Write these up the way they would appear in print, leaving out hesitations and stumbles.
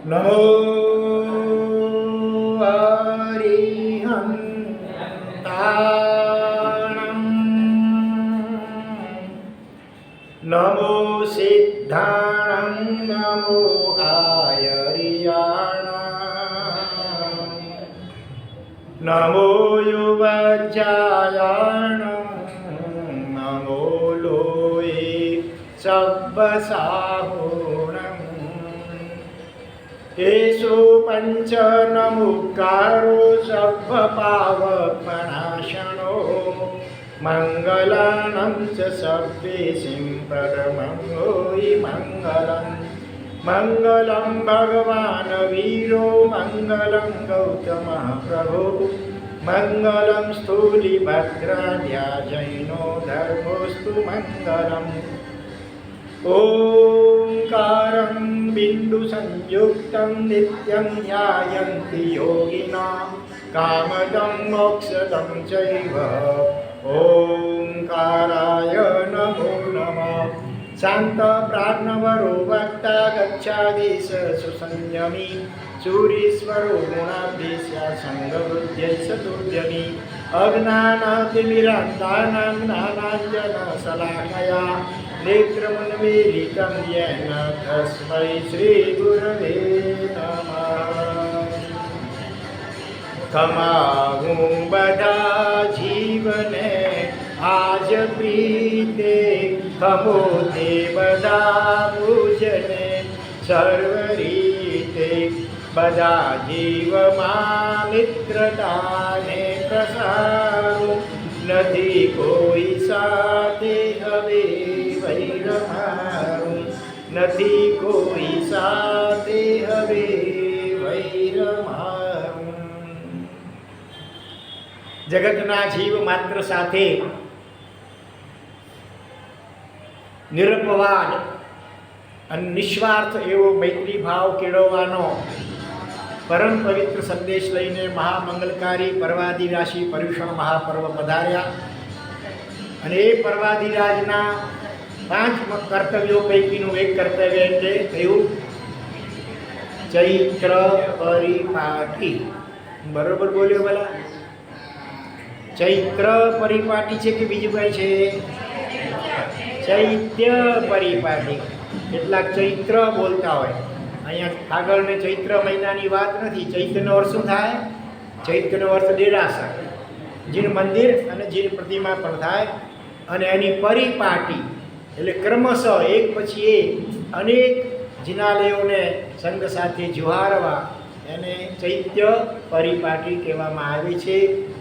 નમો હરિહંતાણં નમો સિદ્ધાણં નમો આયર્યાણં નમો યુવજ્જાયાણં નમો લોએ સબ્બસાહુણં એસો પંચનમુકારો સર્વપાવપનાશનો મંગલાનં ચ સર્વેસિં પરમંગોઈ મંગલં મંગલં ભગવાન વીરો મંગલં ગૌતમ પ્રભુ મંગલં સ્થૂલિભદ્રાદ્યા જૈનો ધર્મોસ્તુ મંગલં ઓંકારં બિંદુ સંયુક્તં નિત્યં ધ્યાયન્તિ યોગિના કામદં મોક્ષદં ચૈવ ઓંકારાય નમો નમઃ શાંત પ્રાણવરો વક્તા ગચ્છાદિશ સુસંયમી સૂરીશ્વરો ગુણાભ્યસ્યા સંગવૃદ્ધ્ય સદુદ્યમી અજ્ઞાનાતિમિરાંતાનાં જ્ઞાનાંજન શલાકયા નેત્રમન્મીલિतं યેન તસ્મૈ શ્રી ગુરવે નમઃ. કમાવું બધા જીવને આજ પ્રીતે ખમો તે બધા પૂજને સર્વ રીતે બધા જીવમાં મિત્રતાને પ્રસારું નથી કોઈ સાથે હવે વૈર મારું નથી કોઈ સાથે હવે વૈર મારું. જગતના જીવ માત્ર સાથે નિરપવાદ અને નિસ્વાર્થ એવો મૈત્રી ભાવ કેળવવાનો પરમ પવિત્ર સંદેશ લઈને મહામંગલકારી પર્વાધિરાશી પર્યુષણ મહાપર્વ પધાર્યા. અને એ પર્વાધિરાજના 5 કર્તવ્યો પૈકીનું એક કર્તવ્ય એટલે કયું? ચૈત્ર પરિપાટી. બરોબર બોલ્યો ભલા? ચૈત્ર પરિપાટી છે કે બીજું કઈ છે? ચૈત્ય પરિપાટી. કેટલાક ચૈત્ર બોલતા હોય. અહીંયા આગળ ને ચૈત્ર મહિનાની વાત નથી. ચૈત્રનો અર્થ શું થાય? ચૈત્રનો અર્થ દેરાસર, જીન મંદિર અને જીન પ્રતિમા પણ થાય. અને એની પરિપાટી એટલે ક્રમશઃ એક પછી એક અનેક જિનાલયોને સંઘ સાથે જુહારવા એને ચૈત્ય પરિપાટી કહેવામાં આવે છે.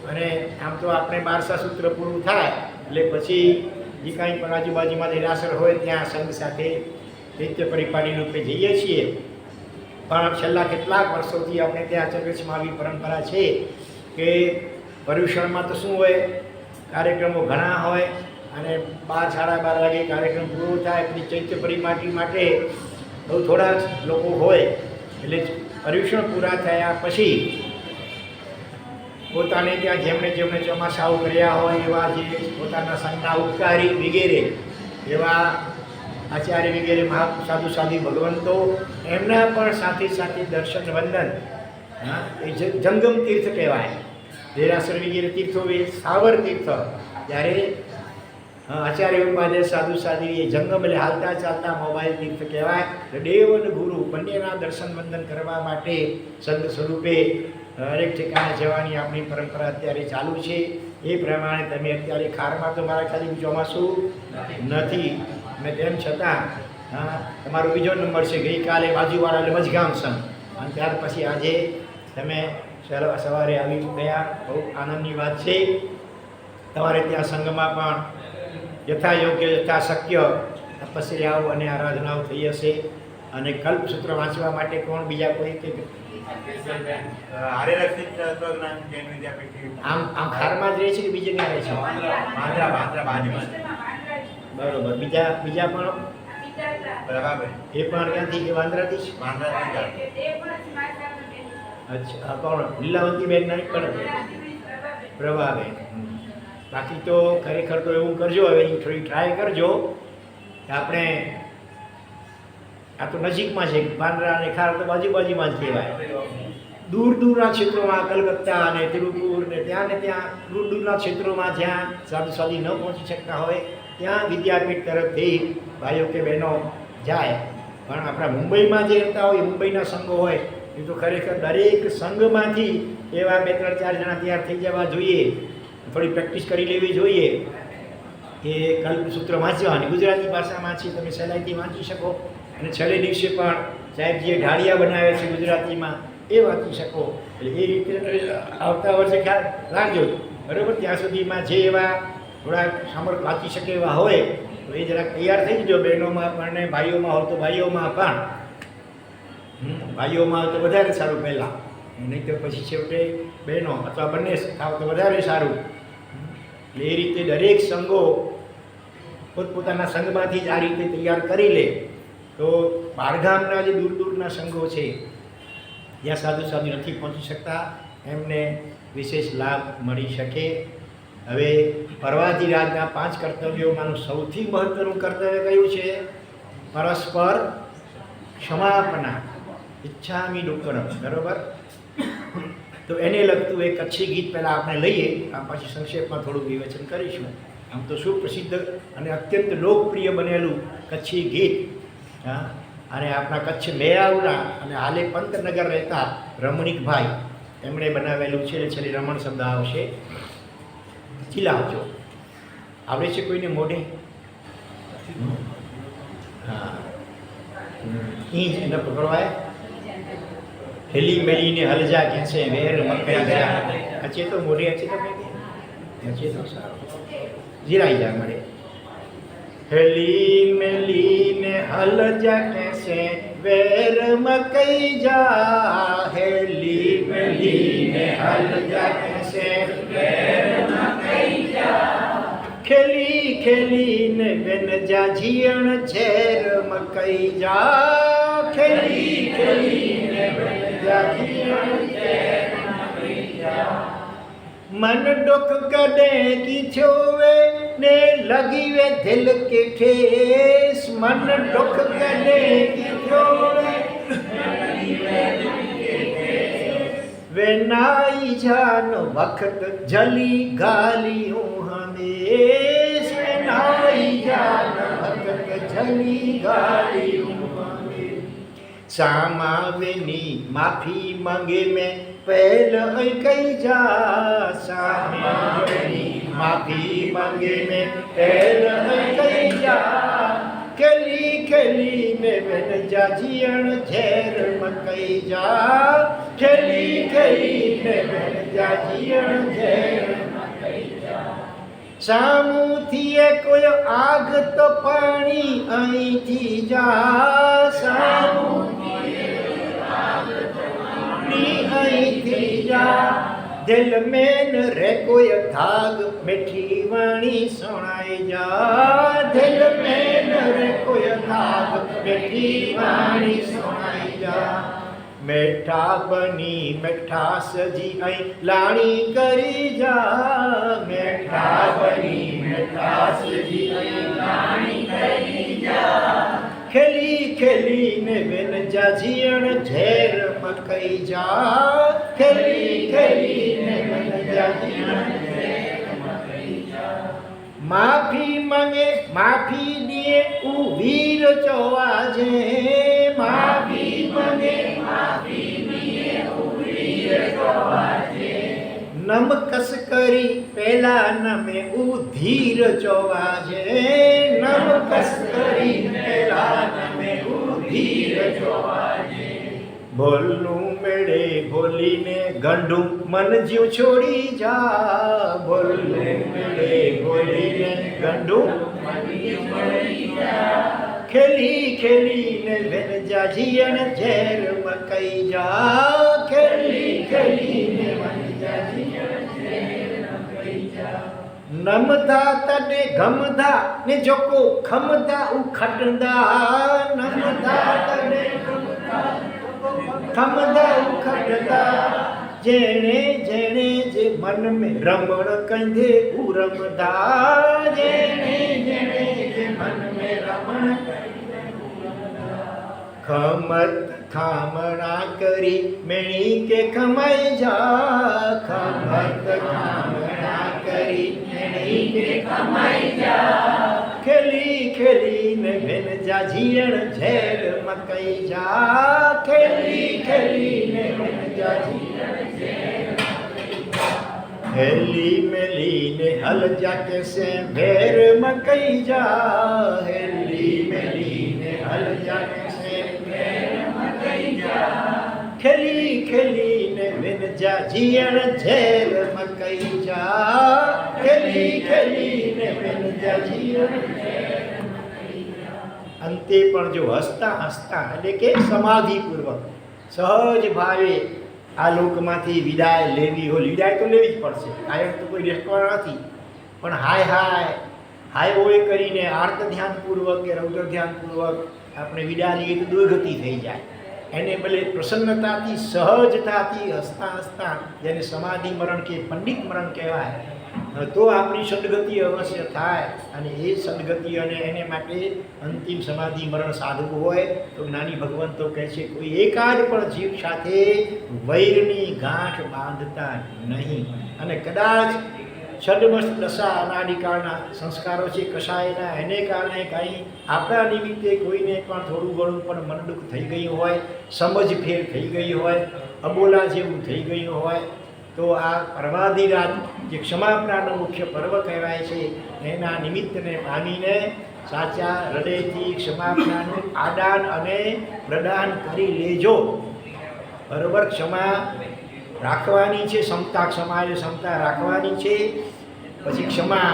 અને આમ તો આપણે 12 સૂત્ર પૂરું થાય એટલે પછી જે કાંઈ પણ આજુબાજુમાં દેરાસર હોય ત્યાં સંઘ સાથે ચૈત્ય પરિપાટી રૂપે જઈએ છીએ. પણ છેલ્લા કેટલાક વર્ષોથી આપણે ત્યાં ચર્ચમાં આવી પરંપરા છે કે પર્યુષણમાં તો શું હોય, કાર્યક્રમો ઘણા હોય અને 12 સાડા 12 વાગે કાર્યક્રમ પૂરો થાય. પછી ચૈત્ય પરિપાટી માટે બહુ થોડા લોકો હોય એટલે પર્યુષણ પૂરા થયા પછી પોતાને ત્યાં જેમણે ચોમાસાઓ કર્યા હોય એવા જે પોતાના સંઘના ઉપકારી વગેરે એવા આચાર્ય વગેરે સાધુ સાધી ભગવંતો એમના પણ સાથે સાથે દર્શન વંદન, એ જંગમ તીર્થ કહેવાય. દેરાસર વગેરે તીર્થો એ સાવર તીર્થ. જ્યારે આચાર્ય ઉપાધ્યાય સાધુ સાધી એ જંગમ એટલે હાલતા ચાલતા મોબાઈલ તીર્થ કહેવાય. દેવ અને ગુરુ બંનેના દર્શન વંદન કરવા માટે સંત સ્વરૂપે હરેક ઠેકાણે જવાની આપણી પરંપરા અત્યારે ચાલુ છે. એ પ્રમાણે તમે અત્યારે ખારમાં તો મારા ખાલી ચોમાસું નથી અને તેમ છતાં તમારો બીજો નંબર છે. ગઈકાલે બાજુવાળા એટલે મજગામ સંઘ અને ત્યાર પછી આજે તમે સવારે આવી ગયા. બહુ આનંદની વાત છે. તમારે ત્યાં સંઘમાં પણ યથાયોગ્ય યથાશક્ય તપસ્યાઓ અને આરાધનાઓ થઈ હશે. અને કલ્પસૂત્ર વાંચવા માટે કોણ બીજા કોઈ કે આમ ખારમાં જ રહે છે કે બીજે ક્યાં રહે છે? બરોબર. બીજા પણ એ પણ ક્યાંથી કે વાંદરાથી જ? અચ્છા. કોણ? લીલાવંતીબેન નહીં પણ પ્રભાબેન. બાકી તો ખરેખર તો એવું કરજો, હવે થોડી ટ્રાય કરજો કે આપણે આ તો નજીકમાં છે, પાંદરા અને ખાર તો બાજુમાં જ કહેવાય. દૂર દૂરના ક્ષેત્રોમાં કલકત્તા અને તિરુપુર ને ત્યાં દૂર દૂરના ક્ષેત્રોમાં જ્યાં સાધુ સાધી ન પહોંચી શકતા હોય ત્યાં વિદ્યાપીઠ તરફથી ભાઈઓ કે બહેનો જાય. પણ આપણા મુંબઈમાં જે રહેતા હોય, મુંબઈના સંઘો હોય, એ તો ખરેખર દરેક સંઘમાંથી એવા 2-3-4 જણા તૈયાર થઈ જવા જોઈએ. થોડી પ્રેક્ટિસ કરી લેવી જોઈએ કે કલ્પસૂત્ર વાંચવાની ગુજરાતી ભાષામાં છે, તમે સહેલાઈથી વાંચી શકો. અને છેલ્લે દિવસે પણ સાહેબજીએ ઢાળિયા બનાવે છે ગુજરાતીમાં, એ વાંચી શકો. એટલે એ રીતે આવતા વર્ષે ખ્યાલ રાખજો. બરાબર, ત્યાં સુધીમાં જે એવા થોડા સામર્થ વાંચી શકે એવા હોય તો એ જરાક તૈયાર થઈ જજો. બહેનોમાં પણ ને ભાઈઓમાં હોય તો ભાઈઓમાં પણ. ભાઈઓમાં હોય તો વધારે સારું પહેલાં, નહીં તો પછી છેવટે બહેનો અથવા બંને થાવ તો વધારે સારું. એટલે એ રીતે દરેક સંઘો પોતપોતાના સંઘમાંથી જ આ રીતે તૈયાર કરી લે તો બહારગામના જે દૂર દૂરના સંઘો છે જ્યાં સાધુ સાધુ નથી પહોંચી શકતા એમને વિશેષ લાભ મળી શકે. હવે પરવાધિરાજના 5 કર્તવ્યોમાંનું સૌથી મહત્ત્વનું કર્તવ્ય કયું છે? પરસ્પર ક્ષમાપના, ઈચ્છામિ દુક્કડમ. બરાબર, તો એને લગતું એક કચ્છી ગીત પહેલાં આપણે લઈએ, આમ પછી સંક્ષેપમાં થોડું વિવેચન કરીશું. આમ તો સુપ્રસિદ્ધ અને અત્યંત લોકપ્રિય બનેલું કચ્છી ગીત. હા, અને આપણા કચ્છ મેળાવડા અને હાલે પંતનગર રહેતા રમણીકભાઈ એમણે બનાવેલું છે. છેલ્લે રમણ શબ્દ આવશે. ચીલાવજો. આવડે છે કોઈને મોઢે? હા, ઈ જ એને પકડવાય. હેલી મેલીને હલજા ક્યાં છે વેર મકયા ગયા. અચે તો મોઢે અચે તો અચે તો સારું જીરાઈ જા મળે. હેલી મેલીને હલજા કેસે વેર મકઈ જા. હેલી મેલીને હલજા કેસે વેર મકઈ જા. ખેલી ખેલીને બેન જા જીયણ ઝેર મકઈ જા. ખેલી ખેલીને બેન જા જીયણ ઝેર મકઈ જા. मन दुख कदे की छोवे ने लगी वे दिल के ठेस. मन दुख कदे की छोवे वे नाई जान वक्त जली गालियों हमेश. वे नाई जान वक्त जली गालियों हमेश. सामावेनी माफी मांगे में पहल कई जा. सामावेनी माफी मांगे में पहल कई जा. खेली खेली ने बन जा जियण झेर मकई जा. खेली खेली ने बन जा जियण झेर मकई जा. सामूथी कोई आग तो पानी અહીંથી જા. સામૂથી આગ તો પાણી અહીંથી જા. દિલ મેં રે કોઈ ધાગ મીઠી વાણી સુણાઈ જા. દિલ મેં રે કોઈ ધાગ મીઠી વાણી સુણાઈ જા. મેઠા બની મેઠા સજી અહીં લાણી કરી જા. મેઠા બની મેઠા સજી અહીં લાણી કરી જા. ખેલી ખેલીને બેન જા જીયણ ઝેર મકઈ જા. ખેલી ખેલીને બેન જા જીયણ ઝેર મકઈ જા. માફી માંગે માફી દિએ ઉ વીર ચોવાજે. માફી માંગે માફી દિએ ઉ વીર ચોવાજે. નમ કસ કરી પેલા નમે ઉ ધીર ચોવાજે. નમ કસ કરી પેલા નમે ઉ ધીર ચોવાજે. ભોલનું મેળે ભોલીને ગંઢું મન જીવ છોડી જા. ભોલનું મેળે ભોલીને ગંઢું મન જીવ છોડી જા. ખેલી ખેલીને બેન જા જીયણ ઝેર મકઈ જા. ખેલી ખેલીને બેન જા જીયણ ઝેર મકઈ જા. નમધા તને ગમધા ને જોકો ખમધા ઉખડદા. નમધા તને ખમધા ઉખડદા. જેણે જેણે જે મન में રમણ કંધે ઉરમદા. જેણે જેણે જે મન में રમણ ખમત ખામણા કરી મેણી કે ખમાઈ જા, ખમત ખામણા કરી મેણી કે ખમાઈ જા, ખેલી ખેલીને બેન જા જીયણ ઝેર મકઈ જા, ખેલી ખેલીને બેન જા જીયણ ઝેર મકઈ જા, હેલી મેલીને હલ જા કેસે ભેર મકઈ જા, હેલી મેલીને હલ જા કેસે ભેર મકઈ જા, ખેલી ખેલીને બેન જા જીયણ ઝેર મકઈ જા, ખેલી ખેલીને બેન જા જીયણ ઝેર મકઈ જા. અંતે પણ જો હસતા હસતા એટલે કે સમાધિપૂર્વક સહજ ભાવે આ લોકમાંથી વિદાય લેવી હોય, વિદાય તો લેવી જ પડશે, કાયમ તો કોઈ રેસ્ટોરન્ટ નથી, પણ હાય હાય હાય ઓય કરીને આર્ત ધ્યાનપૂર્વક કે રૌદ્ર ધ્યાનપૂર્વક આપણે વિદાય લઈએ તો દુર્ગતિ થઈ જાય. એને ભલે પ્રસન્નતાથી સહજતાથી હસતા હસતા, જેને સમાધિ મરણ કે પંડિત મરણ કહેવાય, તો આપણી સદગતિ અવશ્ય થાય. અને એ સદગતિ અને એને માટે અંતિમ સમાધિ મરણ સાધવું હોય તો જ્ઞાની ભગવંતો કહે છે કોઈ એકાદ પણ જીવ સાથે વૈરની ગાંઠ બાંધતા નહીં. અને કદાચ છદ્મસ્ત દશા અનાદિકાળના સંસ્કારો છે કસાયના, એને કારણે કાંઈ આપણા નિમિત્તે કોઈને પણ થોડું ઘણું પણ મનદુખ થઈ ગયું હોય, સમજ ફેર થઈ ગઈ હોય, અબોલા જેવું થઈ ગયું હોય, તો આ પરમાધિરાજ જે ક્ષમાપણાનું મુખ્ય પર્વ કહેવાય છે એના નિમિત્તને પામીને સાચા હૃદયથી ક્ષમાપણાનું આદાન અને પ્રદાન કરી લેજો. બરોબર, ક્ષમા રાખવાની છે, ક્ષમતા ક્ષમતા રાખવાની છે. પછી ક્ષમા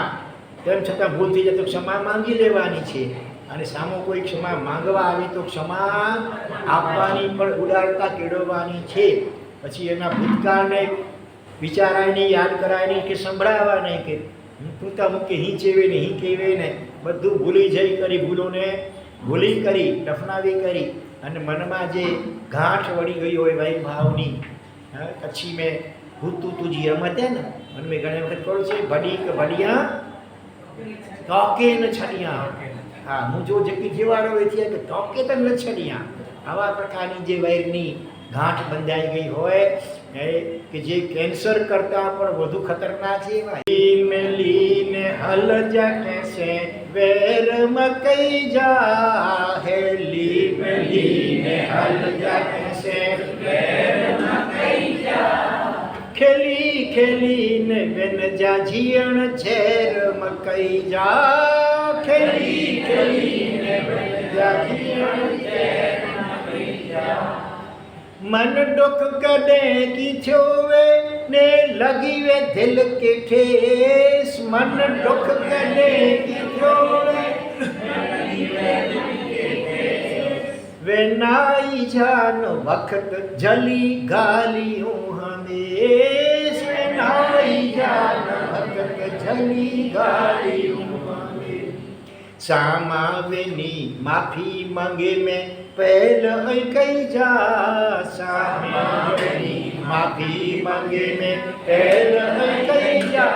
તેમ છતાં ભૂલ થઈ જાય તો ક્ષમા માંગી લેવાની છે. અને સામો કોઈ ક્ષમા માંગવા આવે તો ક્ષમા આપવાની પણ ઉદારતા કેળવવાની છે. પછી એના ભૂતકાળને વિચારાય નહીં, યાદ કરાય નહીં કે સંભળાવવા નહીં, કે પૂતા મૂકે હી ચેવે ને હી કહેવે ને બધું ભૂલી જઈ કરી, ભૂલોને ભૂલી કરી, દફનાવી કરી, અને મનમાં જે ગાંઠ વળી ગઈ હોય ભાઈ ભાવની, પછી મેં ભૂતું તુજી રમત હે ને મને મેં ઘણી વખત કહું છે ભડી કે ભડિયા તોકે ન છડિયા. હા, હું જો જકી જેવાડો એથી કે તોકે તો ન છડિયા. આવા પ્રકારની જે વૈરની ગાંઠ બંધાઈ ગઈ હોય કે જે કેન્સર કરતાં પણ વધુ ખતરનાક છે. મેલીને હલ જા કેસે વેર મકઈ જા, હેલી મેલીને હલ જા કેસે વેર મકઈ જા, ખેલી ખેલીને બેન જા જીયણ ઝેર મકઈ જા, ખેલી ખેલીને બેન જા જીયણ ઝેર મકઈ જા. मन दुख कदे की छोवे ने लगी वे दिल के ठेस, मन दुख कदे की छोवे वे नाई जान वक्त जली गालियों हमेश, वे नाई जान वक्त जली गालियों हमेश. सामावेनी माफी मांगे में पहल कई जा, सामावेनी माफी मांगे में पहल कई जा,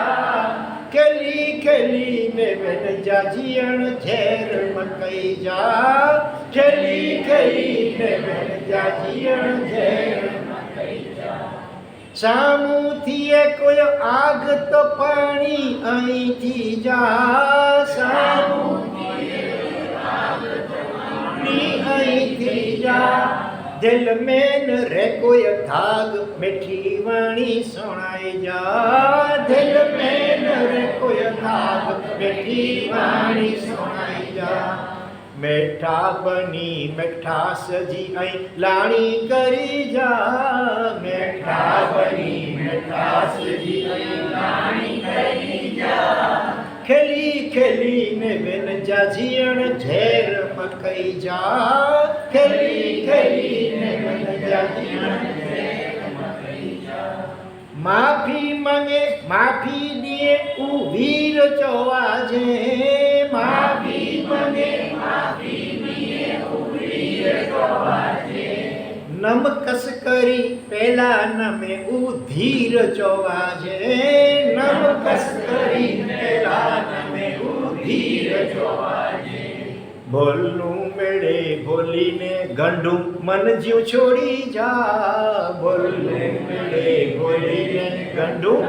खेली खेली ने बेन जा जियण झेर मकई जा, खेली खेली ने बेन जा जियण झेर मकई जा. સામુથી કોઈ આગ તો પાણી અહીંથી જા, સામુથી આગ તો પાણી અહીંથી જા, દિલ મેન રે કોઈ ધાગ મીઠી વાણી સુણાઈ જા, દિલ મેન રે કોઈ ધાગ મીઠી વાણી સુણાઈ જા. મેઠા બની મેઠા સજી અહીં લાણી કરી જા, મેઠા બની મેઠા સજી અહીં લાણી કરી જા, ખેલી ખેલીને બેન જા જીયણ ઝેર મકઈ જા, ખેલી ખેલીને બેન જા જીયણ ઝેર મકઈ જા. માફી માંગે માફી દિએ ઉ વીર ચોવાજે, માફી માંગે માફી દિએ ઉ વીર ચોવાજે, નમ કસ કરી પેલા નમે ઉ ધીર ચોવાજે, નમ કસ કરી પેલા નમે ઉ ધીર ચોવાજે. બોલનું મેળે મળે બોલીને ગંઢું મન જીવ છોડી જા. બોલે મળે બોલીને ગંઢું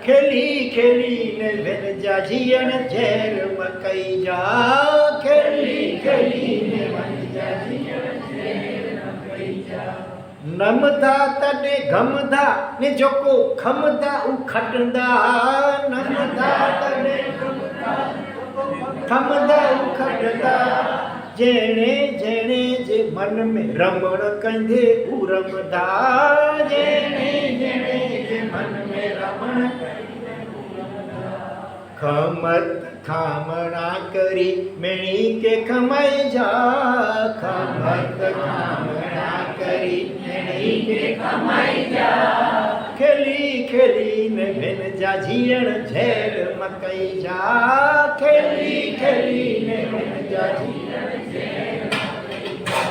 ખેલી ખેલીને વેરજા જીયણ ઝેર મકઈ જા. ખેલી ખેલીને વેરજા જીયણ ઝેર મકઈ જા. નમધા તને ગમધા ને જોકો ખમધા ઉખટદા. નમધા તને ખમધા ઉખટદા. જેણે જેણે જે મન મેં રમણ કંધે ઉરમદા. જેણે જેણે જે મન મેં રમણ ખમત ખામણા કરી મેણી કે ખમાઈ જા. ખમત ખામણા કરી મેણી કે ખમાઈ જા. ખેલી ખેલીને બેન જા જીયણ ઝેર મકઈ જા. ખેલી ખેલીને બેન જા જીયણ ઝેર મકઈ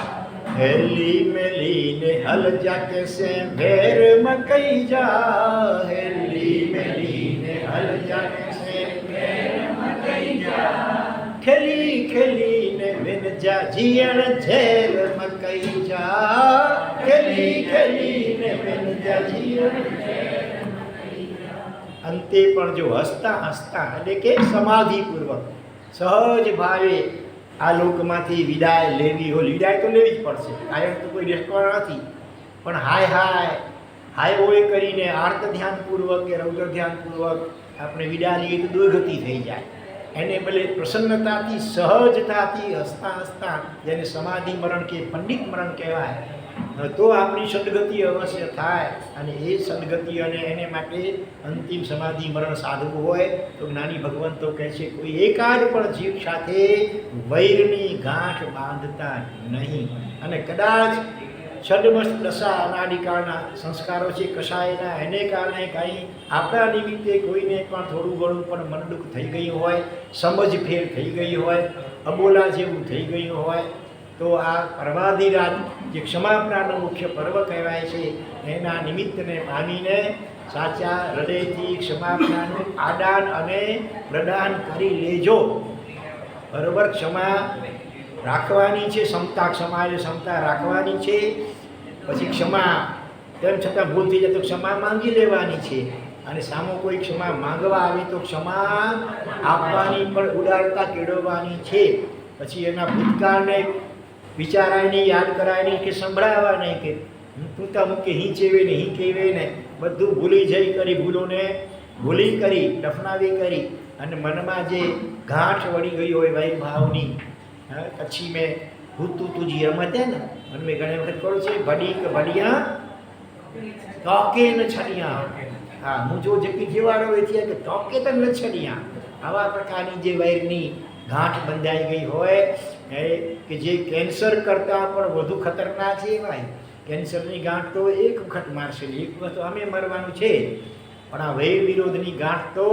જા. હેલી મેલીને હલ જા કેસે ભેર મકઈ જા. હેલી મેલીને હલ જા કેસે ભેર મકઈ જા. ખેલી ખેલીને બેન જા જીયણ ઝેર મકઈ જા. ખેલી ખેલીને બેન જા જીયણ ઝેર મકઈ જા. અંતે પણ જો હસતા હસતા એટલે કે સમાધિપૂર્વક સહજ ભાવે આ લોકમાંથી વિદાય લેવી હોય. વિદાય તો લેવી જ પડશે, કાયમ તો કોઈ રેસ્ટોરન્ટ નથી. પણ હાય હાય હાય ઓય કરીને આર્ત ધ્યાનપૂર્વક કે રૌદ્ર ધ્યાનપૂર્વક આપણે વિદાય લઈએ તો દુર્ગતિ થઈ જાય. એને ભલે પ્રસન્નતાથી સહજતાથી હસતા હસતા, જેને સમાધિ મરણ કે પંડિત મરણ કહેવાય, તો આપણી સદગતિ અવશ્ય થાય. અને એ સદગતિ અને એને માટે અંતિમ સમાધિ મરણ સાધવું હોય તો જ્ઞાની ભગવંતો કહે છે કોઈ એકાદ પણ જીવ સાથે વૈરની ગાંઠ બાંધતા નહીં. અને કદાચ છદમસ્ત દશા અનાદિકાળના સંસ્કારો છે કશાયના, એને કારણે કાંઈ આપણા નિમિત્તે કોઈને પણ થોડું ઘણું પણ મનદુખ થઈ ગયું હોય, સમજ ફેર થઈ ગઈ હોય, અબોલા જેવું થઈ ગયું હોય, તો આ પર્વાધિરાજ જે ક્ષમાપણાનો મુખ્ય પર્વ કહેવાય છે એના નિમિત્તને પામીને સાચા હૃદયથી ક્ષમાપણાનું આદાન અને પ્રદાન કરી લેજો. બરોબર, ક્ષમા રાખવાની છે, ક્ષમતા ક્ષમા એટલે ક્ષમતા રાખવાની છે. પછી ક્ષમા તેમ છતાં ભૂલ થઈ જાય તો ક્ષમા માંગી લેવાની છે. અને સામો કોઈ ક્ષમા માંગવા આવે તો ક્ષમા આપવાની પણ ઉદારતા કેળવવાની છે. પછી એના ભૂતકાળને વિચારાય નહીં, યાદ કરાય નહીં, કે સંભળાવવા નહીં, કે તું મૂકે હી ચેવે ને હી કહેવે ને બધું ભૂલી જઈ કરી, ભૂલોને ભૂલી કરી, દફનાવી કરી, અને મનમાં જે ગાંઠ વળી ગઈ હોય ભાઈ ભાવની, પછી મેં ભૂતું તુજી રમત ને અને મેં ઘણી વખત કહું છે ભડી કે ભડિયા તોકે ન છડિયા. હા, હું જો જકી જેવાડો એ છે કે તોકે તો ન છડિયા. આવા પ્રકારની જે વૈરની ગાંઠ બંધાઈ ગઈ હોય કે જે કેન્સર કરતાં પણ વધુ ખતરનાક છે ભાઈ. કેન્સરની ગાંઠ તો એક વખત મારશે, એક વખત અમે મરવાનું છે, પણ આ વૈર વિરોધની ગાંઠ તો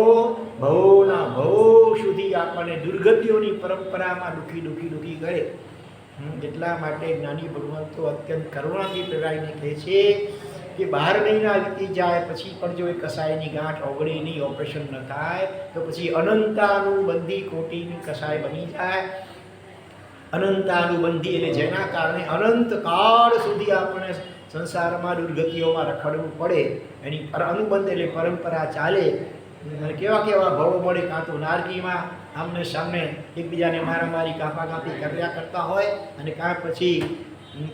ભવોના ભવો સુધી આપણને દુર્ગતિઓની પરંપરામાં દુખી કરે. એટલા માટે જ્ઞાની ભગવંતો અત્યંત કરુણાથી પ્રેરાઈને કહે છે કે 12 મહિના વીતી જાય પછી પણ જો એ કસાયની ગાંઠ ઓગળે નહીં, ઓપરેશન ન થાય તો પછી અનંતાનુબંધી કોટીની કસાય બની જાય. અનંતાનુબંધી એટલે જેના કારણે અનંત કાળ સુધી આપણે સંસારમાં દુર્ગતિઓમાં રખડવું પડે. એની અનુબંધ એટલે પરંપરા ચાલે. કેવા કેવા ભવો મળે, કાં તો નારકીમાં આમને સામને એકબીજાને મારામારી કાપાકાપી કર્યા કરતા હોય, અને કાં પછી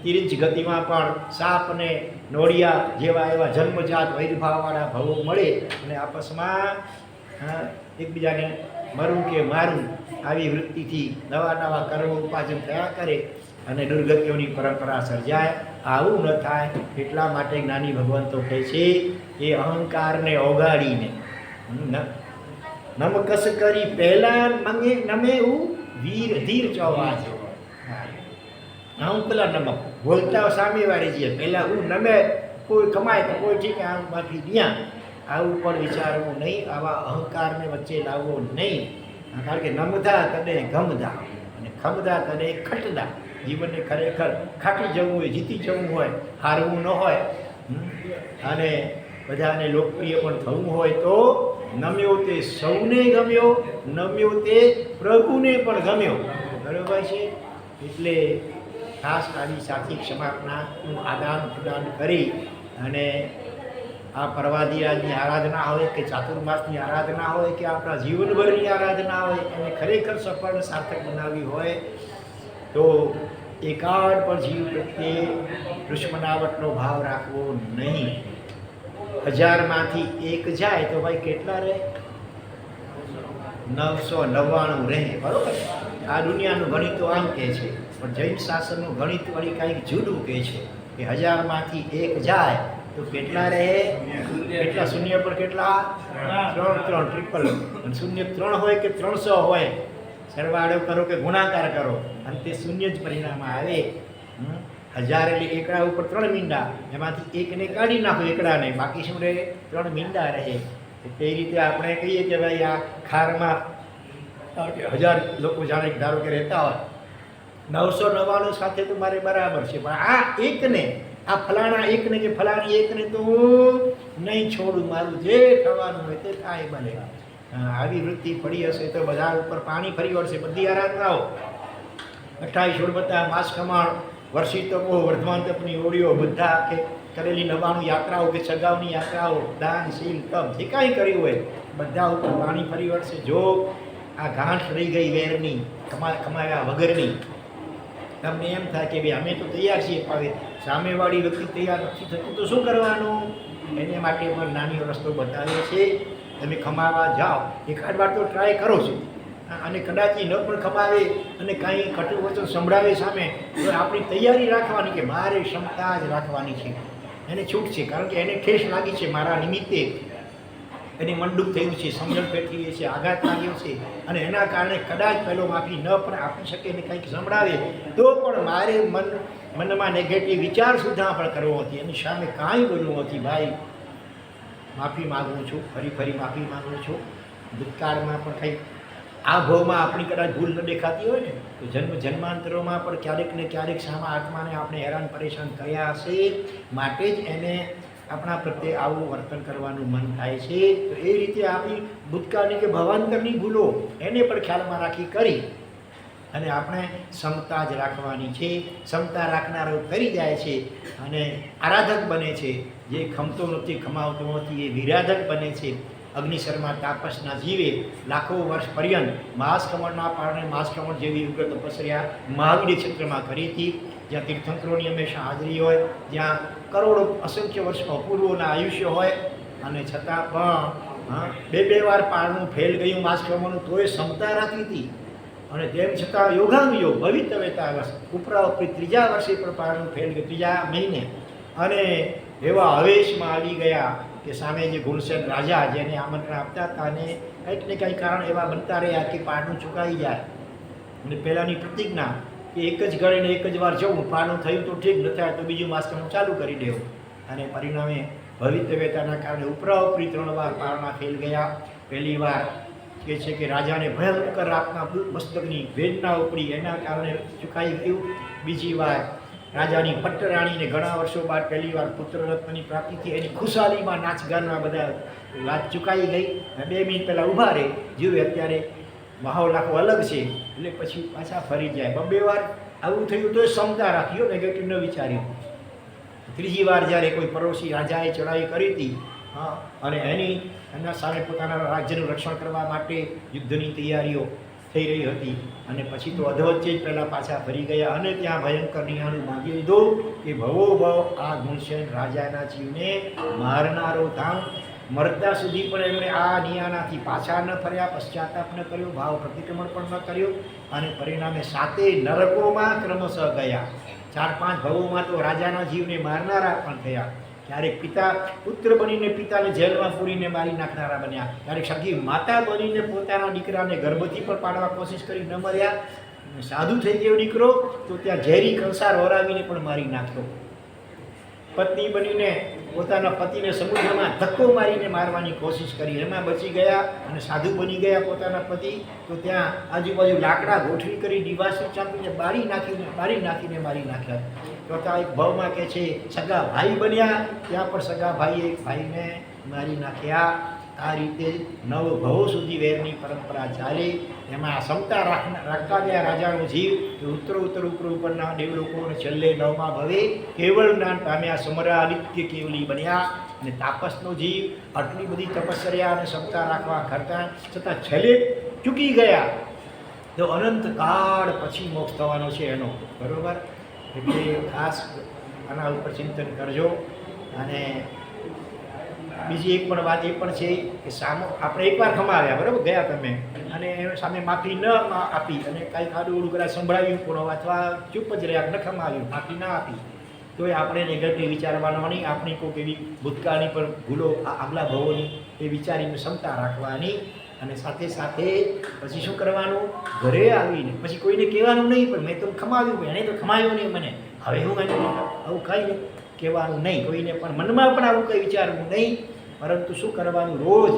તિરિંચ ગતિમાં પણ સાપ અને નોળિયા જેવા એવા જન્મજાત વૈરભાવવાળા ભવો મળે અને આપસમાં એકબીજાને મરું કે મારું આવી વૃત્તિથી નવા નવા કર્મ ઉપાર્જન થયા કરે અને દુર્ગતિઓની પરંપરા સર્જાય. આવું ન થાય એટલા માટે જ્ઞાની ભગવંતો કહે છે કે અહંકારને ઓગાળીને નમકસ કરી પહેલા મંગે નમે હું વીર ધીર ચોવા છે. હું પેલા નમક બોલતા સામેવાળી છીએ, પહેલાં હું નમે કોઈ કમાય તો કોઈ ઠીક, આમ બાકી ત્યાં આવું પણ વિચારવું નહીં, આવા અહંકારને વચ્ચે લાવવો નહીં. કારણ કે નમધા તને ગમધા અને ખમધા તને ખટદા. જીવનને ખરેખર ખાટી જવું હોય, જીતી જવું હોય, હારવું ન હોય અને બધાને લોકપ્રિય પણ થવું હોય તો નમ્યો તે સૌને ગમ્યો, નમ્યો તે પ્રભુને પણ ગમ્યો. બરાબર છે. એટલે ખાસ આની સાથે ક્ષમાપણાનું આદાન પ્રદાન કરી અને આ પરવાદિયાની આરાધના હોય કે ચાતુર્માસની આરાધના હોય કે આપણા જીવનભરની આરાધના હોય એને ખરેખર સફળ સાર્થક બનાવવી હોય તો એકાડ પર જીવ પ્રત્યે દુશ્મનાવટનો ભાવ રાખવો નહીં. 1000માંથી 1 જાય તો ભાઈ કેટલા રહે? 999 રહે. બરોબર. આ દુનિયાનું ગણિત તો આમ કહે છે, પણ જૈન શાસનનું ગણિત વળી કાંઈક જુદું કહે છે કે 1000માંથી 1 જાય તો કેટલા રહે? કેટલા શૂન્ય પર કેટલા? 3 3 ટ્રિપલ. અને શૂન્ય 3 હોય કે 300 હોય, સરવાળો કરો કે ગુણાકાર કરો, અંતે શૂન્ય જ પરિણામ આવે. 1000 એટલે એકડા ઉપર 3 મીંડા, એમાંથી 1ને કાઢી નાખો એકડાને, બાકી શું રહે? 3 મીંડા રહે. તે રીતે આપણે કહીએ કે ભાઈ આ ખારમાં 1000 લોકો જાણે ધારો કે રહેતા હોય, 999 સાથે તો મારે બરાબર છે, પણ આ એકને, આ ફલાણા એકને કે ફલાણી એકને તો નહીં છોડું, મારું જે થવાનું હોય તે થાય બને. આવી વૃત્તિ પડી હશે તો બધા ઉપર પાણી ફરી વળશે. બધી આરાધનાઓ 28 સોળબત્તા, માસ ખમાણ, વર્ષિત તપો, વર્ધમાન તપની ઓળીઓ, બધા કે કરેલી 99 યાત્રાઓ કે સગાવની યાત્રાઓ, દાન, શીલ, તપ જે કાંઈ કર્યું હોય બધા ઉપર પાણી ફરી વળશે. જો આ ગાંઠ રહી ગઈ વેરની, કમાયા વગરની, તમને એમ થાય કે ભાઈ અમે તો તૈયાર છીએ, હવે સામેવાળી વ્યક્તિ તૈયાર નથી થતું તો શું કરવાનું? એને માટે પણ નાની રસ્તો બતાવે છે. તમે ખમાવા જાઓ, એકાદ વાર તો ટ્રાય કરો છો, અને કદાચ ન પણ ખમાવે અને કાંઈ કટુ વચન સંભળાવે સામે, તો આપણી તૈયારી રાખવાની કે મારે ક્ષમતા જ રાખવાની છે. એને છૂટ છે, કારણ કે એને ઠેસ લાગી છે મારા નિમિત્તે, એને મનડુક થયું છે, સમજણ પેઠી છે, આઘાત લાગ્યો છે, અને એના કારણે કદાચ પહેલો માફી ન પણ આપી શકે અને કંઈક સંભળાવે તો પણ મારે મનમાં નેગેટિવ વિચાર સુદ્ધા પણ કરવો હતી, એની સામે કાંઈ બોલવું નથી. ભાઈ માફી માગું છું, ફરી માફી માગું છું. ભૂતકાળમાં પણ કંઈક આ ભાવમાં આપણી કદાચ ભૂલ ન દેખાતી હોય ને તો જન્માંતરોમાં પણ ક્યારેક ને ક્યારેક સામા આત્માને આપણે હેરાન પરેશાન કર્યા હશે, માટે જ એને આપણા પ્રત્યે આવું વર્તન કરવાનું મન થાય છે. તો એ રીતે આપણી ભૂતકાળની કે ભાવાંતરની ભૂલો એને પણ ખ્યાલમાં રાખી કરી અને આપણે ક્ષમતા જ રાખવાની છે. ક્ષમતા રાખનારો કરી જાય છે અને આરાધક બને છે. જે ખમતો નથી, ખમાવતો નથી, એ વિરાધક બને છે. અગ્નિશર્મા તાપસના જીવે લાખો વર્ષ પર્યંત માસકમણના પારણે માસકમણ જેવી ઉગ્ર તપસ્યા મહાવીર ક્ષેત્રમાં કરી હતી, જ્યાં તીર્થંકરોની હંમેશા હાજરી હોય, જ્યાં કરોડો અસંખ્ય વર્ષનો અપૂર્વોના આયુષ્ય હોય, અને છતાં પણ 2 વાર પારણું ફેલ ગયું માસકમણનું, તોય ક્ષમતા રાખી હતી. અને તેમ છતાં યોગાનુયોગ ભવિતવ્યતા વર્ષ ઉપરાઉપરી 3જા વર્ષે પણ પારણું ફેલ ગયું, 3જા મહિને. અને એવા હવેશમાં આવી ગયા કે સામે જે ગુણસેન રાજા જેને આમંત્રણ આપતા હતા, અને કંઈક ને કંઈક કારણ એવા બનતા રહ્યા કે પારણું ચૂકાઈ જાય. અને પહેલાંની પ્રતિજ્ઞા કે એક જ ગણીને એક જ વાર જવું, પારણું થયું તો ઠીક, ન થાય તો બીજું માસકમણ ચાલુ કરી દેવું. અને પરિણામે ભવિતવ્યતાના કારણે ઉપરાઉપરી 3 વાર પારણા ફેલ ગયા. પહેલી વાર કે છે કે રાજાને ભયંકર આપના મસ્તકની વેદના ઉપડી, એના કારણે ચૂકાઈ ગયું. બીજી વાર રાજાની પટ્ટરાણીને ઘણા વર્ષો બાદ પહેલી વાર પુત્રરત્નની પ્રાપ્તિ થઈ, એની ખુશાલીમાં નાચગાનમાં બધા વાત ચૂકાઈ ગઈ. 2 મિનિટ પહેલાં ઊભા રહે, જીવે અત્યારે માહોલ આખો અલગ છે, એટલે પછી પાછા ફરી જાય. 2 વાર આવું થયું તો ક્ષમતા રાખ્યો, નેગેટિવ ન વિચાર્યું. 3જી વાર જ્યારે કોઈ પડોશી રાજાએ ચડાઈ કરી હતી, અને એના સામે પોતાના રાજ્યનું રક્ષણ કરવા માટે યુદ્ધની તૈયારીઓ થઈ રહી હતી, અને પછી તો અધવચ્ચે જ પહેલાં પાછા ફરી ગયા અને ત્યાં ભયંકર નિહાળું માંગી લીધું કે ભવો ભવ આ ગુણસેન રાજાના જીવને મારનારો ધામ. મરતા સુધી પણ એમણે આ નિયાનાથી પાછા ન ફર્યા, પશ્ચાતાપ ન કર્યો, ભાવ પ્રતિક્રમણ પણ ન કર્યો, અને પરિણામે 7 નરકોમાં ક્રમશઃ ગયા. 4-5 ભવોમાં તો રાજાના જીવને મારનારા પણ થયા. ક્યારેક પુત્ર બનીને પિતાને જેલમાં પૂરીને મારી નાખનારા બન્યા, ક્યારેક સખી માતા બનીને પોતાના દીકરાને ગર્ભથી પણ પાડવા કોશિશ કરી ન મર્યા. સાધુ થઈ ગયો દીકરો તો ત્યાં ઝેરી કંસાર વરાવીને પણ મારી નાખ્યો. પત્ની બનીને પોતાના પતિને સમુદ્રમાં ધક્કો મારીને મારવાની કોશિશ કરી, એમાં બચી ગયા. અને સાધુ બની ગયા પોતાના પતિ તો ત્યાં આજુબાજુ લાકડા ગોઠવી કરી દિવાસી ચાંપીને બારી નાખીને મારી નાખ્યા. ચોથા એક ભાવમાં કહે છે સગા ભાઈ બન્યા, ત્યાં પણ સગા ભાઈએ એક ભાઈને મારી નાખ્યા. આ રીતે 9 ભવો સુધી વેરની પરંપરા ચાલી. એમાં ક્ષમતા રાખતા ગયા રાજાનો જીવ ઉત્તર ઉપરના દેવલોકોને છેલ્લે 9મા ભવે કેવળ જ્ઞાન પામ્યા, સમરાદિત્ય કેવલી બન્યા. અને તાપસનો જીવ આટલી બધી તપશ્ચર્યા અને ક્ષમતા રાખવા કરતા છતાં છેલ્લે ચૂકી ગયા તો અનંત કાળ પછી મોક્ષ થવાનો છે એનો. બરાબર? એટલે ખાસ આના ઉપર ચિંતન કરજો. અને બીજી એક પણ વાત એ પણ છે કે આપણે એકવાર ખમાવ્યા, બરાબર, ગયા તમે, અને સામે માફી ન આપી અને કાંઈ ખાડું ઉડું કદાચ સંભળાવ્યું પૂરો અથવા ચૂપ જ રહ્યા, ન ખમાવ્યું, માફી ના આપી, તો એ આપણે નેગેટિવ વિચારવાનો નહીં. આપણી કોઈક એવી ભૂતકાળની પણ ભૂલો આગલા ભવોની એ વિચારીને ક્ષમતા રાખવાની. અને સાથે સાથે પછી શું કરવાનું, ઘરે આવીને પછી કોઈને કહેવાનું નહીં, પણ મેં તો ખમાવ્યું, એણે તો ખમાવ્યું નહીં મને, હવે હું એને આવું કંઈ કહેવાનું નહીં કોઈને, પણ મનમાં પણ આવું કંઈ વિચારવું નહીં. પરંતુ શું કરવાનું, રોજ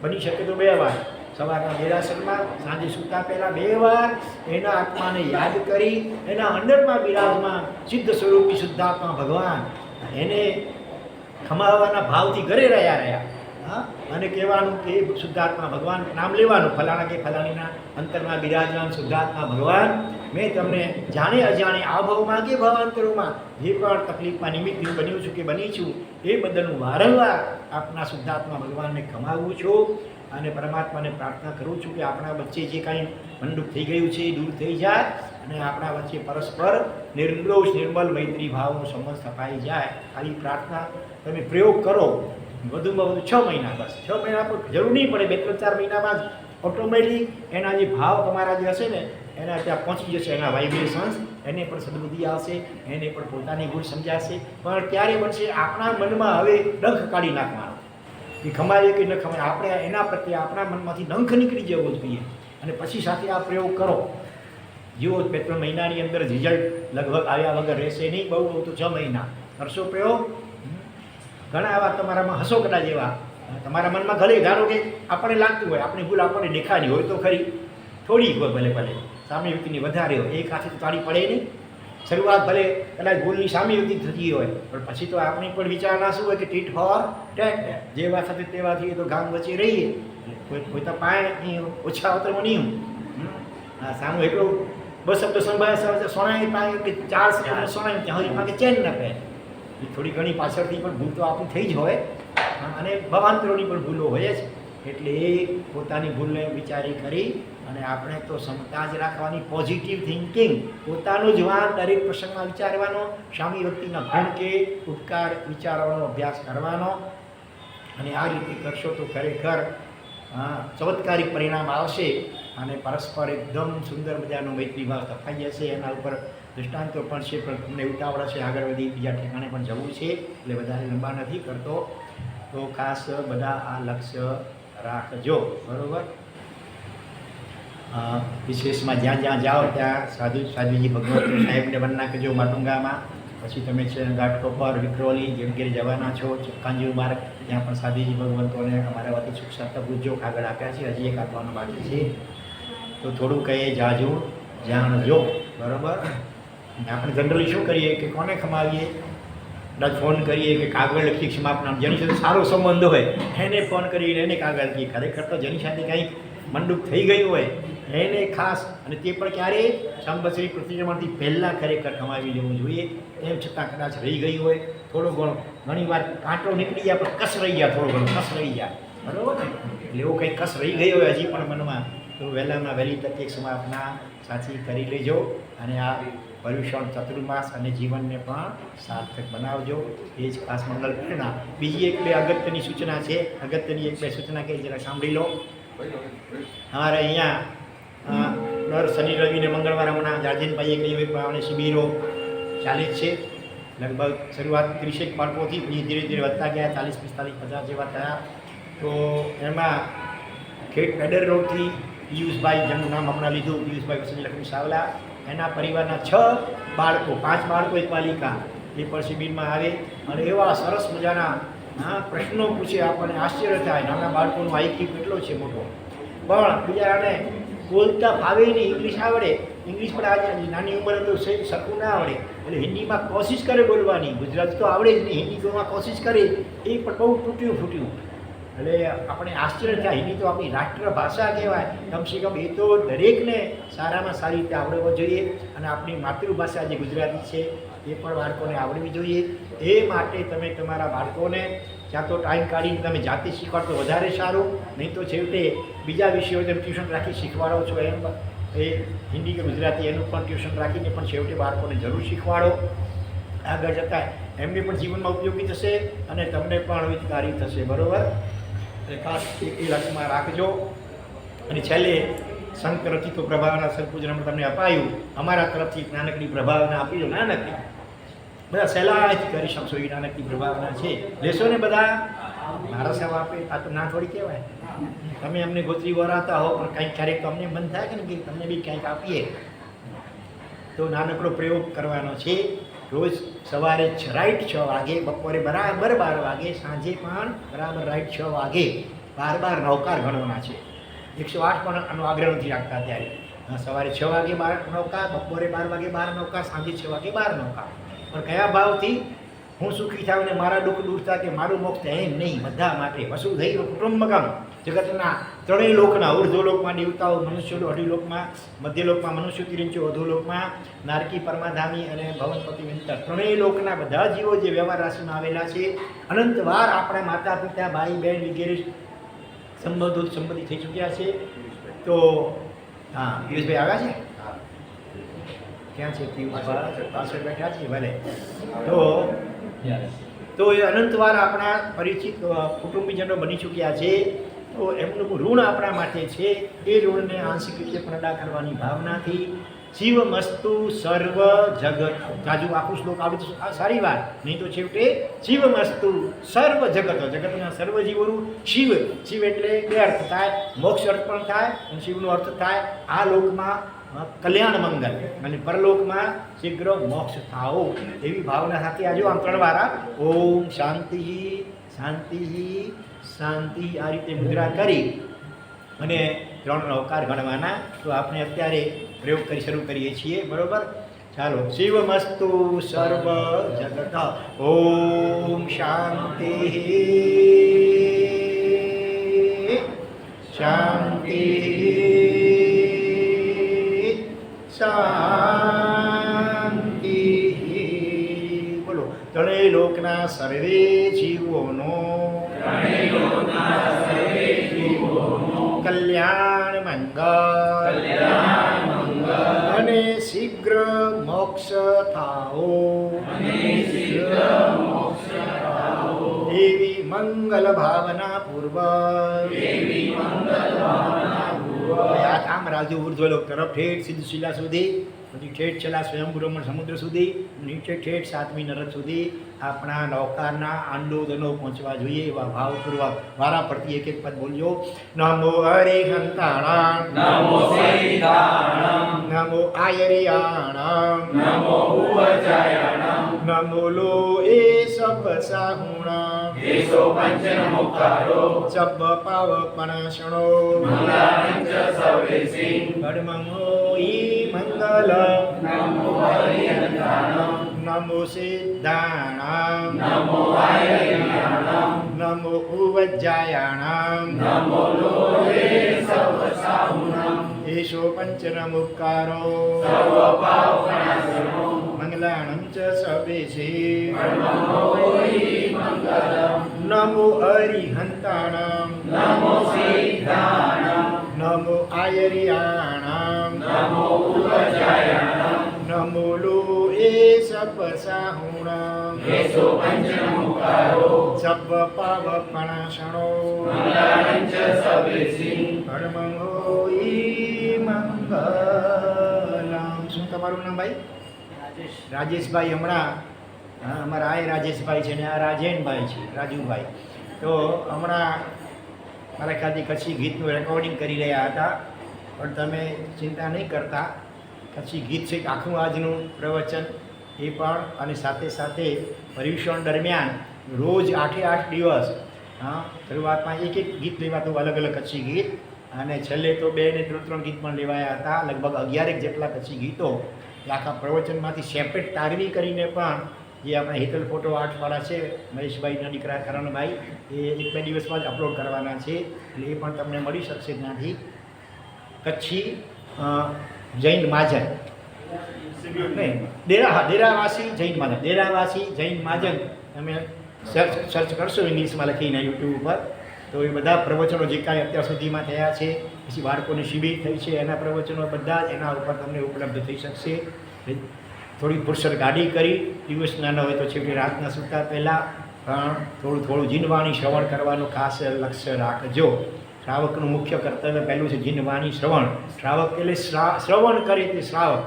બની શકે તો 2 વાર, સવારના દેરાસરમાં, સાંજે સૂતા પહેલાં 2 વાર એના આત્માને યાદ કરી, એના અંદરમાં બિરાજમાન સિદ્ધ સ્વરૂપી શુદ્ધાત્મા ભગવાન એને ખમાવવાના ભાવથી ઘરે રહ્યા. હા, અને કહેવાનું કે શુદ્ધાત્મા ભગવાન, નામ લેવાનું, ફલાણા કે ફલાણીના અંતરમાં બિરાજમાન શુદ્ધાત્મા ભગવાન, મેં તમને જાણે અજાણે આ ભાવમાં કે ભાવાંતરોમાં જે પણ તકલીફમાં નિમિત્ત બન્યું છું કે બની છું એ બદલ હું વારંવાર આપના શુદ્ધાત્મા ભગવાનને ખમાવું છું. અને પરમાત્માને પ્રાર્થના કરું છું કે આપણા વચ્ચે જે કાંઈ મંડુક થઈ ગયું છે એ દૂર થઈ જાય અને આપણા વચ્ચે પરસ્પર નિર્દોષ નિર્મલ મૈત્રી ભાવનો સંબંધ સ્થપાઈ જાય. આવી પ્રાર્થના તમે પ્રયોગ કરો. વધુમાં વધુ 6 મહિના, બસ 6 મહિના પર જરૂર નહીં પડે, 2-3-4 મહિનામાં જ ઓટોમેટિક એના જે ભાવ તમારા જે હશે ને એના ત્યાં પહોંચી જશે, એના વાઇબ્રેશન્સ, એને પણ સદબુદ્ધિ આવશે, એને પણ પોતાની ભૂલ સમજાશે. પણ ત્યારે બનશે આપણા મનમાં હવે ડંખ કાઢી નાખવાનો કે ખમાય કે ન ખમાય, આપણે એના પ્રત્યે આપણા મનમાંથી ડંખ નીકળી જવો જોઈએ. અને પછી સાથે આ પ્રયોગ કરો. જુઓ 2-3 મહિનાની અંદર રિઝલ્ટ લગભગ આવ્યા વગર રહેશે નહીં, બહુ તો 6 મહિના કરશો પ્રયોગ. ઘણા એવા તમારામાં હસો કદાચ એવા તમારા મનમાં ભલે ધારો કે આપણને લાગતું હોય આપણી ભૂલ આપણને દેખાડી હોય તો ખરી, થોડી હોય ભલે સામે વ્યક્તિની વધારે હોય, એક હાથે તો તાળી પડે નહીં. શરૂઆત ભલે કદાચ ભૂલની સામે વ્યક્તિ થતી હોય, પણ પછી તો આપણી પણ વિચારણા શું હોય કે ટીટ ફોર ટેટ, જેવા સાથે તેવાથી તો ગામ વચ્ચે રહીએ. કોઈ તો પાય નહીં, ઓછા અવતરમાં નહીં હું સામું એટલું 2 શબ્દો સંભાળે સોનાની પાય કે 4 શબ્દો સોનાની ત્યાં સુધી પાકે ચેન ન પહેરે. થોડી ઘણી પાછળથી પણ ભૂલ તો આપણી થઈ જ હોય અને ભવાંતરોની પણ ભૂલો હોય જ. એટલે એ પોતાની ભૂલને વિચારી કરી અને આપણે તો ક્ષમતા જ રાખવાની, પોઝિટિવ થિંકિંગ, પોતાનું જ વાત દરેક પ્રસંગમાં વિચારવાનો, સામી વ્યક્તિના ગુણ કે ઉપકાર વિચારવાનો અભ્યાસ કરવાનો. અને આ રીતે કરશો તો ખરેખર ચમત્કારિક પરિણામ આવશે અને પરસ્પર એકદમ સુંદર મજાનો મૈત્રી ભાવ સ્થપાઈ જશે. એના ઉપર દૃષ્ટાંતો પણ છે, પણ તમને ઉતાવળ છે, આગળ વધી બીજા ઠેકાણે પણ જવું છે, એટલે વધારે લંબા નથી કરતો. તો ખાસ બધા આ લક્ષ્ય રાખજો. બરાબર? વિશેષમાં જ્યાં જાઓ ત્યાં સાધુજી ભગવંત સાહેબને વન નાખજો માટુંગામાં. પછી તમે છે ઘાટકોપર, વિક્રોલી વગેરે જવાના છો, કાંજીવ માર્ગ, ત્યાં પણ સાધુજી ભગવંતોને અમારા વતી સુખ સાર્થક ઉદ્યોગ આગળ આપ્યા છે, હજી એક આપવાનો બાકી છે. તો થોડું કહીએ જાજુ જાણજો. બરાબર? આપણે જનરલી શું કરીએ કે કોને ખમાવીએ, કદાચ ફોન કરીએ કે કાગળ લખી ક્ષમાપના, જેની સાથે સારો સંબંધ હોય એને ફોન કરીને એને કાગળ લખીએ. ખરેખર તો જેની સાથે કંઈક મંડુક થઈ ગયું હોય એને ખાસ, અને તે પણ ક્યારે સંવત્સરી પ્રતિક્રમણથી પહેલાં ખરેખર કમાવી લેવું જોઈએ. એમ છતાં કદાચ રહી ગયું હોય થોડો ઘણો, ઘણી વાર કાંટો નીકળી જાય પણ કસ રહી જાય, થોડો ઘણો કસ રહી જાય. બરાબર ને? એટલે એવું કંઈક કસ રહી ગયો હોય હજી પણ મનમાં, તો વહેલામાં વહેલી તકે સમાપના સાચી કરી લેજો. અને આ પર્યુષણ ચતુર્માસ અને જીવનને પણ સાર્થક બનાવજો. એ જ ખાસ મંગલ પ્રેરણા. બીજી 1-2 અગત્યની સૂચના છે, અગત્યની 1-2 સૂચના કે જરા સાંભળી લો. અમારે અહીંયા દર શનિ રવિને મંગળવાર હમણાં જાર્જિનભાઈ એક પ્રમાણે શિબિરો ચાલે જ છે. લગભગ શરૂઆત 30 બાળકોથી પછી ધીરે ધીરે વધતા ગયા, 40, 45, 50 જેવા થયા. તો એમાં ખેડ પેડર રોડથી પિયુષભાઈ, જેમનું નામ હમણાં લીધું, પિયુષભાઈ વસંત લક્ષ્મી સાવલા, એના પરિવારના 6 બાળકો, 5 બાળકો, 1 બાલિકા, એ પણ શિબિરમાં આવે અને એવા સરસ મજાના પ્રશ્નો પૂછે, આપણને આશ્ચર્ય થાય. નાના બાળકોનો આઈક્યુ કેટલો છે મોટો, પણ બિચારાને બોલતા ફાવે નહીં, ઇંગ્લિશ આવડે, ઇંગ્લિશ પણ આજે નાની ઉંમરે તો સરખું ના આવડે, એટલે હિન્દીમાં કોશિશ કરે બોલવાની, ગુજરાતી તો આવડે જ નહીં, હિન્દીમાં કોશિશ કરે, એ પણ બહુ તૂટ્યું ફૂટ્યું. એટલે આપણે આશ્ચર્ય થાય. હિન્દી તો આપણી રાષ્ટ્રભાષા કહેવાય. કમસે કમ એ તો દરેકને સારામાં સારી રીતે આવડવો જોઈએ. અને આપણી માતૃભાષા જે ગુજરાતી છે એ પણ બાળકોને આવડવી જોઈએ. એ માટે તમે તમારા બાળકોને ક્યાં તો ટાઈમ કાઢીને તમે જાતે શીખવાડો તો વધારે સારું, નહીં તો છેવટે બીજા વિષયો જેમ ટ્યુશન રાખી શીખવાડો છો એમ એ હિન્દી કે ગુજરાતી એનું પણ ટ્યુશન રાખીને પણ છેવટે બાળકોને જરૂર શીખવાડો. આગળ જતાં એમને પણ જીવનમાં ઉપયોગી થશે અને તમને પણ હિતકારી થશે. બરાબર? એટલે ખાસ એ લક્ષ્યમાં રાખજો. અને છેલ્લે સંત રચિતો પ્રભાવના સંપૂજનમાં તમને અપાયું, અમારા તરફથી નાનકડી પ્રભાવના આપી દો. નાનકડી બધા સહેલાઈથી કરી શકશો એ નાનકડી પ્રભાવના છે. લેશો ને બધા? મારા સેવા આપે આ તો ના થોડી કહેવાય. તમે અમને ગોત્રી વરાતા હો પણ કંઈક ક્યારેક તો અમને મન થાય કે તમને બી કંઈક આપીએ. તો નાનકડો પ્રયોગ કરવાનો છે. રોજ સવારે રાઈટ 6 વાગે, બપોરે બરાબર 12 વાગે, સાંજે પણ બરાબર રાઈટ 6 વાગે 12 નવકાર ગણવાના છે. 108 પણ આનો આગ્રહ નથી રાખતા ત્યારે. સવારે 6 વાગે 12 નવકાર, બપોરે 12 વાગે 12 નવકાર, સાંજે 6 વાગે 12 નવકાર. પણ કયા ભાવથી? હું સુખી થાઉં ને મારા દુઃખ દૂર થાય કે મારું મોક્ષ થાય એમ નહીં, બધા માટે. વસુધૈવ કુટુંબકમ, જગતના ત્રણેય લોકના, ઉર્ધ્વલોકમાં દેવતાઓ, મનુષ્ય અઢીલોકમાં, મધ્યલોકમાં મનુષ્ય, તિરિંચો અધોલોકમાં, નારકી પરમાધામી અને ભવનપતિ વિંતર, ત્રણેય લોકના બધા જીવો જે વ્યવહાર રાશિમાં આવેલા છે. અનંતવાર આપણા માતા પિતા, ભાઈ બહેન વગેરે સંબંધી થઈ ચૂક્યા છે. તો હા, પિયુષભાઈ આવ્યા છે? ક્યાં છે પિયુષભાઈ? પાછળ બેઠા છે. ભલે. તો એ અનંતવાર આપણા પરિચિત કુટુંબીજનો બની ચૂક્યા છે. તો એમનું ઋણ આપણા માટે છે. એ ઋણને આંશિક રીતે પણ અદા કરવાની ભાવનાથી શિવમસ્તુ સર્વ જગત, જાજુ આખું શ્લોક આવડે તો સારી વાત, નહીં તો છેવટે શિવમસ્તુ સર્વ જગત, જગતના સર્વ જીવોનું શિવ. શિવ એટલે બે અર્થ થાય, મોક્ષ અર્થ પણ થાય અને શિવનો અર્થ થાય આ લોકમાં કલ્યાણ મંગલ અને પરલોકમાં શીઘ્ર મોક્ષ થાઓ, એવી ભાવના સાથે આજો આમ 3 વાર ઓમ શાંતિ શાંતિ શાંતિ આ રીતે મુદ્રા કરી અને 3 નવકાર ગણવાના. તો આપણે અત્યારે પ્રયોગ કરી શરૂ કરીએ છીએ. બરોબર? ચાલો. શિવમસ્તુ સર્વ જગત ઓમ શાંતિ શાંતિ શાંતિ. બોલો. ત્રણેય લોકના સર્વે જીવોનો કલ્યાણ મંગલ અને શીઘ્ર મોક્ષ થાઓ, એવી મંગલ ભાવના પૂર્વક આમ રાજુ ઉર્ધ્વલોક તરફ ઠેઠ સિદ્ધ શિલા સુધી, પછી ઠેઠ છેલ્લા સ્વયંભૂ સમુદ્ર સુધી, નીચે ઠેઠ 7મી નરક સુધી આપણા નૌકારના આંડોદનો પહોંચવા જોઈએ. એવા ભાવપૂર્વક વારા પરથી એક પદ બોલજો. નમો હરિહંતાણામ, નમો સૈતાણામ, નમો આયરિયાણામ, નમો ઉવજાયાણામ, નમો લો એ સબ સાહુણામ, એસો પંચનમુખારો, સબ પાવપણાશણો, મંગલાનંચ સવેસિં, કડમંગો ઈ મંગલમ, નમો હરિહંતાણામ, નમો સિદ્ધાણામ, નમો આયરિયાણામ, નમો ઉવજ્જાયાણામ, નમો લોહે સવસાહુણામ, એશો પંચનમુપકારો, સર્વ પાવપણાસનો, મંગલાણં ચ સવેશે, પરમહોઈ મંગલમ, નમો હરિહંતાણામ, નમો સિદ્ધાણામ, નમો આયરિયાણામ, નમો ઉવજાયાણામ, નમો લો એ સબ સાહુણામ, એસો પંચનમુખારો, સબ પાવપણાશણો, મંગલાનંચ સવેસિં, પરમંગો ઈ મંગલમ. શું તમારું નામ ભાઈ? રાજેશભાઈ. હમણાં અમારા આ રાજેશભાઈ છે ને આ રાજેનભાઈ છે, રાજુભાઈ. તો હમણાં મારા ખ્યાલથી કચ્છી ગીતનું રેકોર્ડિંગ કરી રહ્યા હતા. પણ તમે ચિંતા નહીં કરતા, કચ્છી ગીત છે આખું આજનું પ્રવચન એ પણ, અને સાથે સાથે પર્યુષણ દરમિયાન રોજ 8 દિવસ શરૂઆતમાં એક ગીત લેવાતું, અલગ અલગ કચ્છી ગીત, અને છેલ્લે તો 2 ને 3 ગીત પણ લેવાયા હતા. લગભગ 11 જેટલા કચ્છી ગીતો આખા પ્રવચનમાંથી સેપરેટ તારવી કરીને પણ જે આપણા હેતલ ફોટો આર્ટવાળા છે મહેશભાઈના દીકરા કરણભાઈ, એ 1-2 દિવસમાં જ અપલોડ કરવાના છે, એટલે એ પણ તમને મળી શકશે ત્યાંથી. કચ્છી જૈન મહાજન નહીં, ડેરાવાસી જૈન મહાજન, ડેરાવાસી જૈન મહાજન તમે સર્ચ કરશો ઇંગ્લિશમાં લખીને યુટ્યુબ ઉપર, તો એ બધા પ્રવચનો જે કાંઈ અત્યાર સુધીમાં થયા છે, પછી બાળકોની શિબિર થઈ છે એના પ્રવચનો બધા જ એના ઉપર તમને ઉપલબ્ધ થઈ શકશે. થોડી ફુરસદ ગાડી કરી, દિવસ નાના હોય તો છેવટે રાતના સૂતા પહેલાં થોડું થોડું જીનવાણી શ્રવણ કરવાનું ખાસ લક્ષ્ય રાખજો. શ્રાવકનું મુખ્ય કર્તવ્ય પહેલું છે જીનવાણી શ્રવણ. શ્રાવક એટલે શ્રવણ કરે તે શ્રાવક.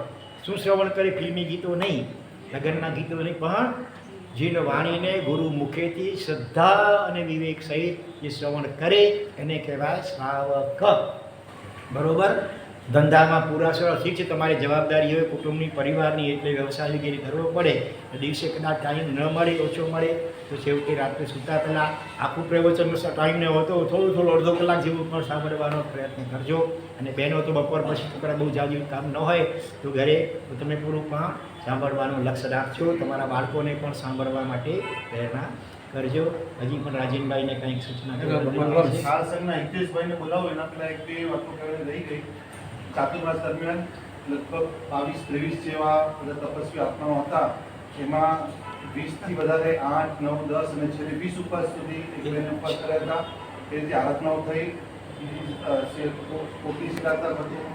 શું શ્રવણ કરે? ફિલ્મી ગીતો નહીં, લગ્નના ગીતો નહીં, પણ જીનવાણીને ગુરુ મુખેથી શ્રદ્ધા અને વિવેક સહિત જે શ્રવણ કરે એને કહેવાય શ્રાવક. બરોબર? ધંધામાં પૂરા સરળ ઠીક છે, તમારી જવાબદારી હોય કુટુંબની, પરિવારની, એટલે વ્યવસાય વગેરે કરવો પડે. દિવસે કદાચ ટાઈમ ન મળે, ઓછો મળે, તો છેવટે રાત્રે સૂતા પહેલાં આખું પ્રવચનનો ટાઈમ ન હોય તો થોડું અડધો કલાક જેવું પણ સાંભળવાનો પ્રયત્ન કરજો. અને બહેનો તો બપોર પછી છોકરા બહુ જાજુ કામ ન હોય તો ઘરે તમે પૂરું પણ સાંભળવાનું લક્ષ્ય રાખજો. તમારા બાળકોને પણ સાંભળવા માટે પ્રેરણા કરજો. હજી પણ રાજેનભાઈને કંઈક સૂચના સંઘના હિતેશભાઈને બોલાવો, એના પહેલા 1-2 વાતો કરીને રહી ગઈ. ચાતુર્માસ દરમિયાન લગભગ 22-23 જેવા બધા તપસ્વી આત્માઓ હતા, એમાં 20થી વધારે 8, 9, 10 અને છેલ્લે 20 ઉપવાસ સુધી ઉપવાસ કર્યા હતા. એ રીતે આરાધનાઓ થઈ, પોતી શિલાતા બધું